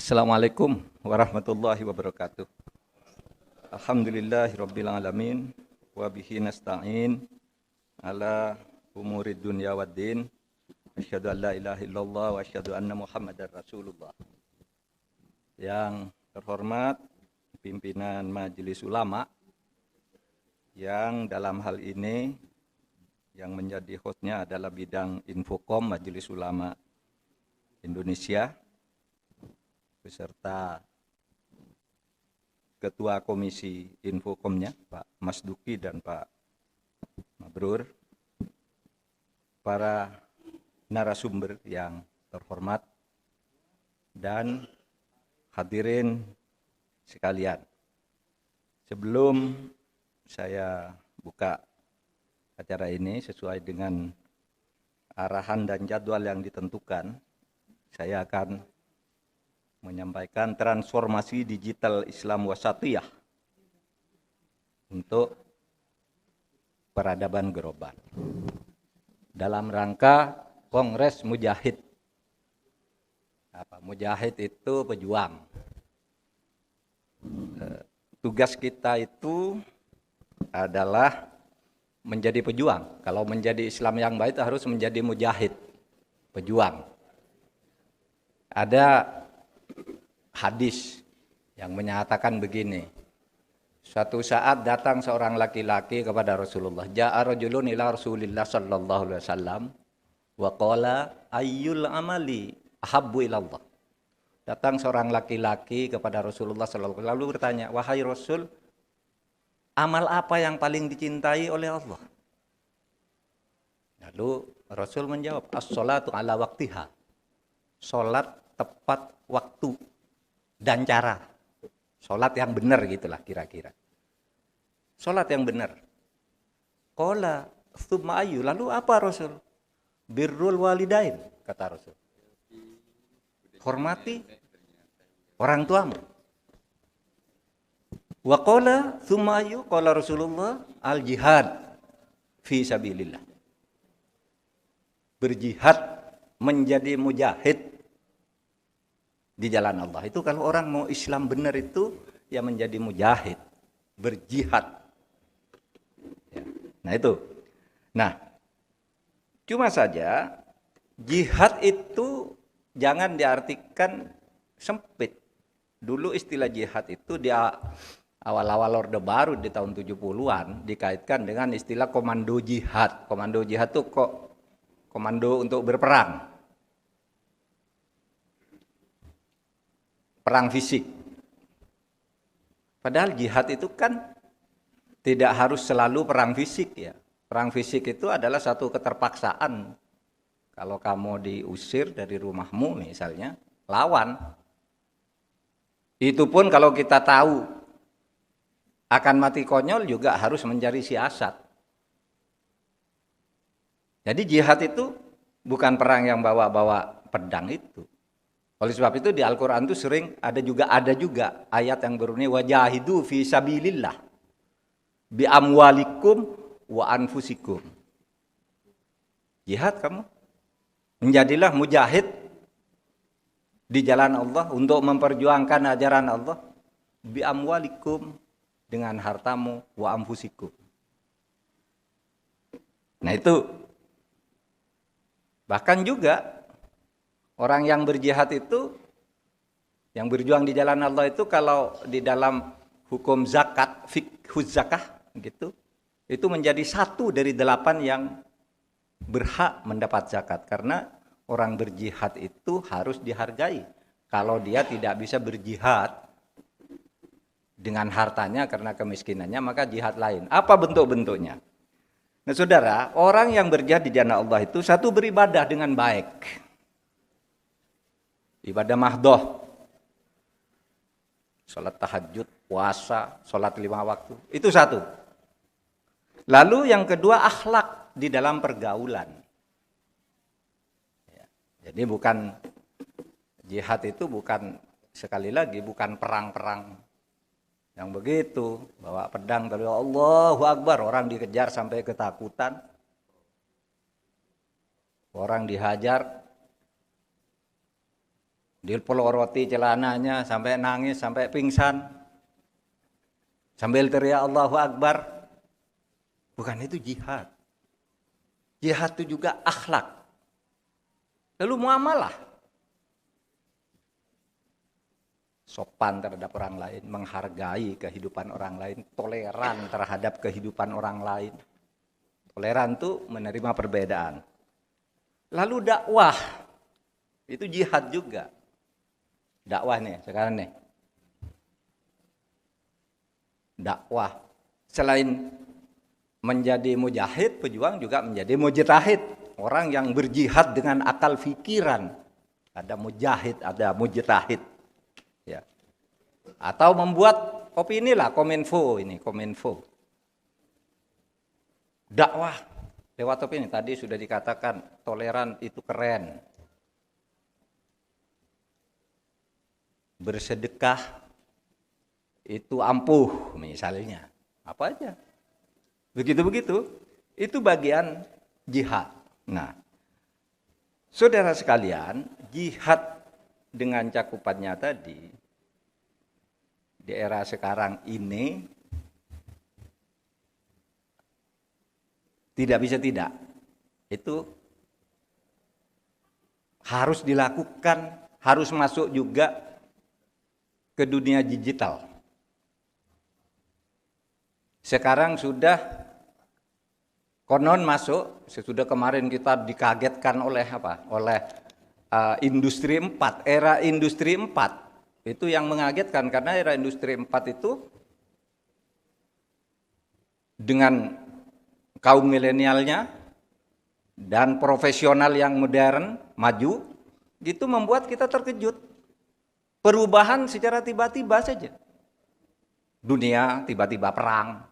Assalamualaikum warahmatullahi wabarakatuh. Alhamdulillahirabbil alamin wa bihi nasta'in ala umurid dunya waddin. Asyhadu an la ilaha illallah wa asyhadu anna Muhammadar Rasulullah. Yang terhormat pimpinan Majelis Ulama yang dalam hal ini yang menjadi hostnya adalah bidang Infokom Majelis Ulama Indonesia beserta Ketua Komisi Infokomnya Pak Mas Duki dan Pak Mabrur, para narasumber yang terhormat dan hadirin sekalian. Sebelum saya buka acara ini sesuai dengan arahan dan jadwal yang ditentukan, saya akan menyampaikan transformasi digital Islam wasatiyah untuk peradaban global dalam rangka Kongres Mujahid. Mujahid itu pejuang. Tugas kita itu adalah menjadi pejuang. Kalau menjadi Islam yang baik harus menjadi mujahid, pejuang. Ada hadis yang menyatakan begini. Suatu saat datang seorang laki-laki kepada Rasulullah. Ja'a rajulun ila Rasulillah sallallahu alaihi wasallam wa qala ayyul amali ahabbu ilallah. Datang seorang laki-laki kepada Rasulullah sallallahu alaihi wasallam lalu bertanya, "Wahai Rasul, amal apa yang paling dicintai oleh Allah?" Lalu Rasul menjawab, "As-sholatu ala waktiha." Salat tepat waktu dan cara. Salat yang benar gitulah kira-kira. Salat yang benar. Qala tsumma ayyu, lalu apa Rasul? Birrul walidain, kata Rasul. Hormati orang tuamu. Wa qala tsumma ayyu, qala Rasulullah al jihad fi sabilillah. Berjihad, menjadi mujahid di jalan Allah. Itu kalau orang mau Islam benar itu ya menjadi mujahid, berjihad. Ya. Nah itu. Nah, cuma saja jihad itu jangan diartikan sempit. Dulu istilah jihad itu di awal-awal Orde Baru di tahun 70-an dikaitkan dengan istilah komando jihad. Komando jihad itu kok komando untuk berperang. Perang fisik. Padahal jihad itu kan tidak harus selalu perang fisik ya. Perang fisik itu adalah satu keterpaksaan. Kalau kamu diusir dari rumahmu misalnya, lawan. Itu pun kalau kita tahu akan mati konyol juga harus mencari siasat. Jadi jihad itu bukan perang yang bawa-bawa pedang itu. Oleh sebab itu di Al-Quran itu sering ada juga ayat yang berbunyi wajahidu fi sabilillah bi amwalikum wa anfusikum. Jihad kamu. Menjadilah mujahid di jalan Allah untuk memperjuangkan ajaran Allah bi amwalikum, dengan hartamu, wa anfusikum. Nah itu. Bahkan juga orang yang berjihad itu, yang berjuang di jalan Allah itu kalau di dalam hukum zakat, fiqhuz zakah gitu, itu menjadi 1 dari 8 yang berhak mendapat zakat. Karena orang berjihad itu harus dihargai. Kalau dia tidak bisa berjihad dengan hartanya karena kemiskinannya, maka jihad lain. Apa bentuk-bentuknya? Nah saudara, orang yang berjihad di jalan Allah itu satu beribadah dengan baik. Ibadah mahdoh, sholat tahajud, puasa, sholat 5 waktu, itu satu. Lalu yang kedua akhlak di dalam pergaulan. Ya, jadi bukan jihad itu bukan, sekali lagi bukan perang-perang yang begitu, bawa pedang tapi Allahu Akbar, orang dikejar sampai ketakutan, orang dihajar. Dipeloroti celananya sampai nangis, sampai pingsan. Sambil teriak Allahu Akbar. Bukan itu jihad. Jihad itu juga akhlak. Lalu muamalah. Sopan terhadap orang lain, menghargai kehidupan orang lain, toleran terhadap kehidupan orang lain. Toleran itu menerima perbedaan. Lalu dakwah, itu jihad juga. Dakwah nih, sekarang nih. Dakwah, selain menjadi mujahid, pejuang juga menjadi mujtahid. Orang yang berjihad dengan akal fikiran. Ada mujahid, ada mujtahid. Ya. Atau membuat opini lah, kominfo ini, kominfo. Dakwah lewat opini, tadi sudah dikatakan toleran itu keren. Bersedekah itu ampuh misalnya. Apa aja. Begitu-begitu, itu bagian jihad. Nah, saudara sekalian, jihad dengan cakupannya tadi, di era sekarang ini, tidak bisa tidak. Itu harus dilakukan, harus masuk juga ke dunia digital. Sekarang sudah konon masuk, sesudah kemarin kita dikagetkan oleh apa? Oleh industri 4, era industri 4. Itu yang mengagetkan karena era industri 4 itu dengan kaum milenialnya dan profesional yang modern, maju, gitu membuat kita terkejut. Perubahan secara tiba-tiba saja. Dunia tiba-tiba perang.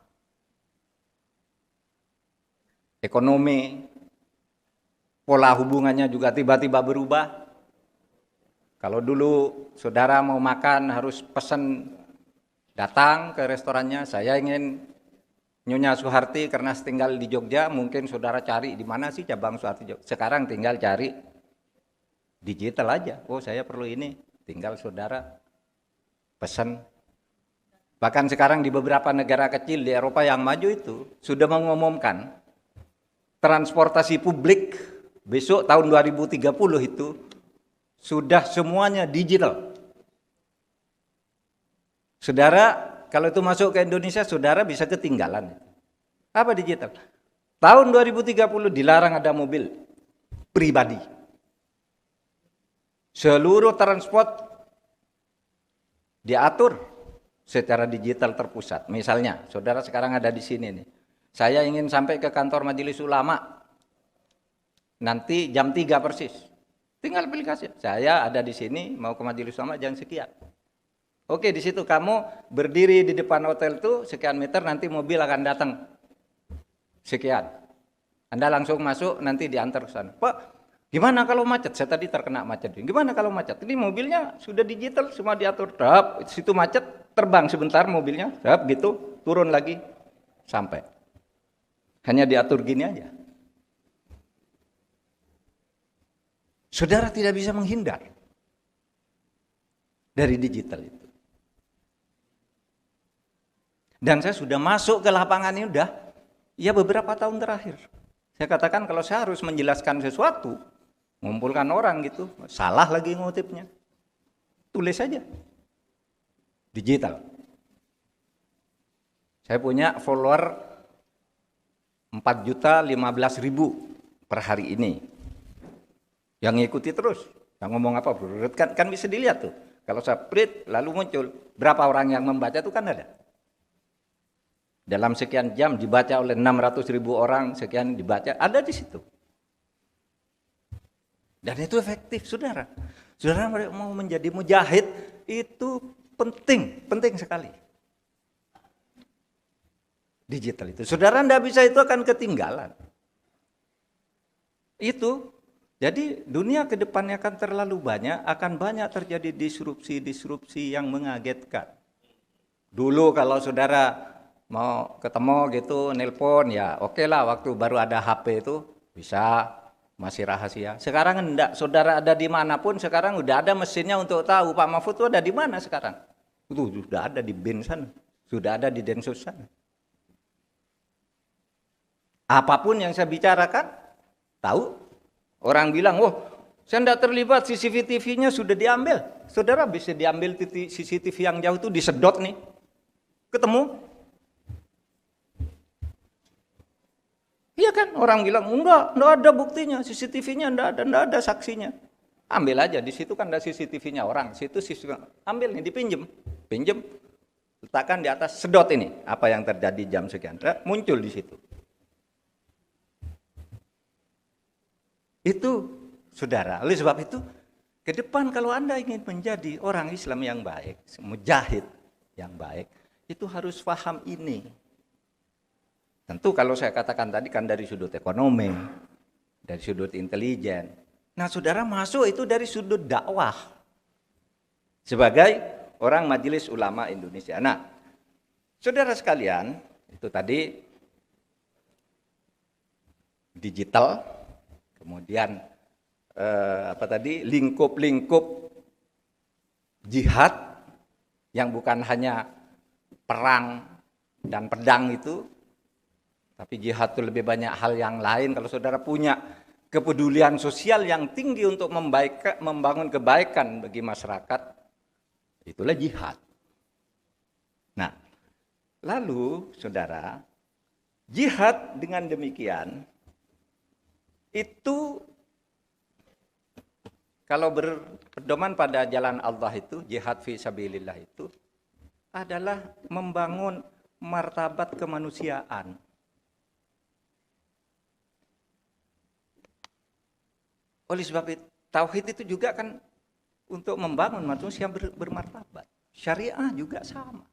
Ekonomi, pola hubungannya juga tiba-tiba berubah. Kalau dulu saudara mau makan harus pesan datang ke restorannya, saya ingin Nyonya Soeharti karena tinggal di Jogja, mungkin saudara cari di mana sih cabang Soeharti Jogja. Sekarang tinggal cari digital aja. Oh, saya perlu ini, tinggal saudara pesan. Bahkan sekarang di beberapa negara kecil di Eropa yang maju itu sudah mengumumkan transportasi publik besok tahun 2030 itu sudah semuanya digital. Saudara, kalau itu masuk ke Indonesia, saudara bisa ketinggalan. Apa digital? Tahun 2030 dilarang ada mobil pribadi. Seluruh transport diatur secara digital terpusat. Misalnya, saudara sekarang ada di sini nih. Saya ingin sampai ke kantor Majelis Ulama. Nanti jam 3 persis. Tinggal aplikasi. Saya ada di sini, mau ke Majelis Ulama jam sekian. Oke, di situ kamu berdiri di depan hotel itu sekian meter, nanti mobil akan datang sekian. Anda langsung masuk, nanti diantar ke sana. Pak, gimana kalau macet? Saya tadi terkena macet. Gimana kalau macet? Ini mobilnya sudah digital, semua diatur. Dap, situ macet, terbang sebentar mobilnya, dap, gitu, turun lagi, sampai. Hanya diatur gini aja. Saudara tidak bisa menghindar dari digital itu. Dan saya sudah masuk ke lapangan ini udah ya beberapa tahun terakhir. Saya katakan kalau saya harus menjelaskan sesuatu, mengumpulkan orang gitu, salah lagi ngutipnya. Tulis saja. Digital. Saya punya follower 4.015.000 per hari ini. Yang ngikuti terus. Yang ngomong apa? Kan bisa dilihat tuh. Kalau saya print lalu muncul berapa orang yang membaca itu kan ada. Dalam sekian jam dibaca oleh 600.000 orang, sekian dibaca, ada di situ. Dan itu efektif, saudara. Saudara mau menjadi mujahid, itu penting sekali. Digital itu. Saudara tidak bisa, itu akan ketinggalan. Itu, jadi dunia ke depannya akan terlalu banyak, akan banyak terjadi disrupsi yang mengagetkan. Dulu kalau saudara mau ketemu gitu, nelpon ya oke lah, waktu baru ada HP itu bisa masih rahasia. Sekarang enggak, saudara ada dimanapun, sekarang udah ada mesinnya untuk tahu Pak Mahfud itu ada di mana sekarang. Itu sudah ada di BIN sana, sudah ada di Densus sana. Apapun yang saya bicarakan, tahu. Orang bilang, oh saya tidak terlibat, CCTV-nya sudah diambil. Saudara bisa diambil CCTV yang jauh itu disedot nih, ketemu. Iya kan, orang bilang, enggak ada buktinya, CCTV-nya enggak ada saksinya. Ambil aja, di situ kan ada CCTV-nya orang, situ ambil nih, pinjem, letakkan di atas, sedot ini, apa yang terjadi jam sekian, muncul di situ. Itu, saudara, oleh sebab itu, ke depan kalau Anda ingin menjadi orang Islam yang baik, mujahid yang baik, itu harus paham ini. Tentu kalau saya katakan tadi kan dari sudut ekonomi, dari sudut intelijen. Nah saudara masuk itu dari sudut dakwah. Sebagai orang Majelis Ulama Indonesia. Nah saudara sekalian, itu tadi digital, kemudian lingkup-lingkup jihad yang bukan hanya perang dan pedang itu, tapi jihad itu lebih banyak hal yang lain. Kalau saudara punya kepedulian sosial yang tinggi untuk membangun kebaikan bagi masyarakat, itulah jihad. Nah, lalu saudara, jihad dengan demikian, itu kalau berpedoman pada jalan Allah itu, jihad fi sabilillah itu adalah membangun martabat kemanusiaan. Oleh sebab itu, tauhid itu juga kan untuk membangun manusia bermartabat. Syariah juga sama.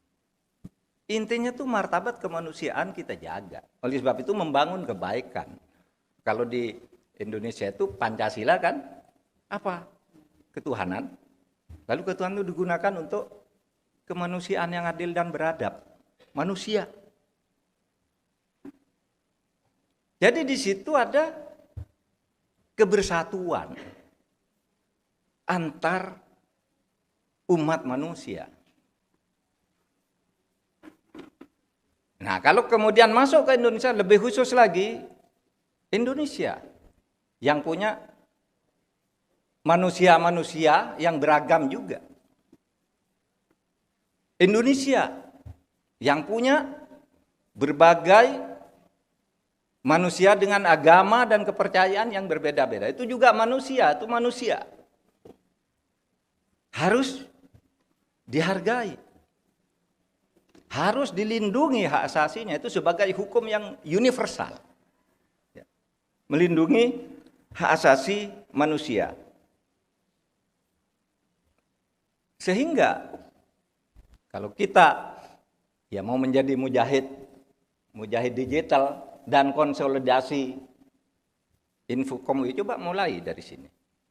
Intinya tuh martabat kemanusiaan kita jaga. Oleh sebab itu membangun kebaikan. Kalau di Indonesia itu Pancasila kan apa? Ketuhanan. Lalu ketuhanan itu digunakan untuk kemanusiaan yang adil dan beradab. Manusia. Jadi di situ ada kebersatuan antar umat manusia. Nah, kalau kemudian masuk ke Indonesia, lebih khusus lagi, Indonesia yang punya manusia-manusia yang beragam juga. Indonesia yang punya berbagai manusia dengan agama dan kepercayaan yang berbeda-beda. Itu juga manusia, itu manusia. Harus dihargai. Harus dilindungi hak asasinya, itu sebagai hukum yang universal. Melindungi hak asasi manusia. Sehingga kalau kita mau menjadi mujahid digital, dan konsolidasi Infokom, coba mulai dari sini.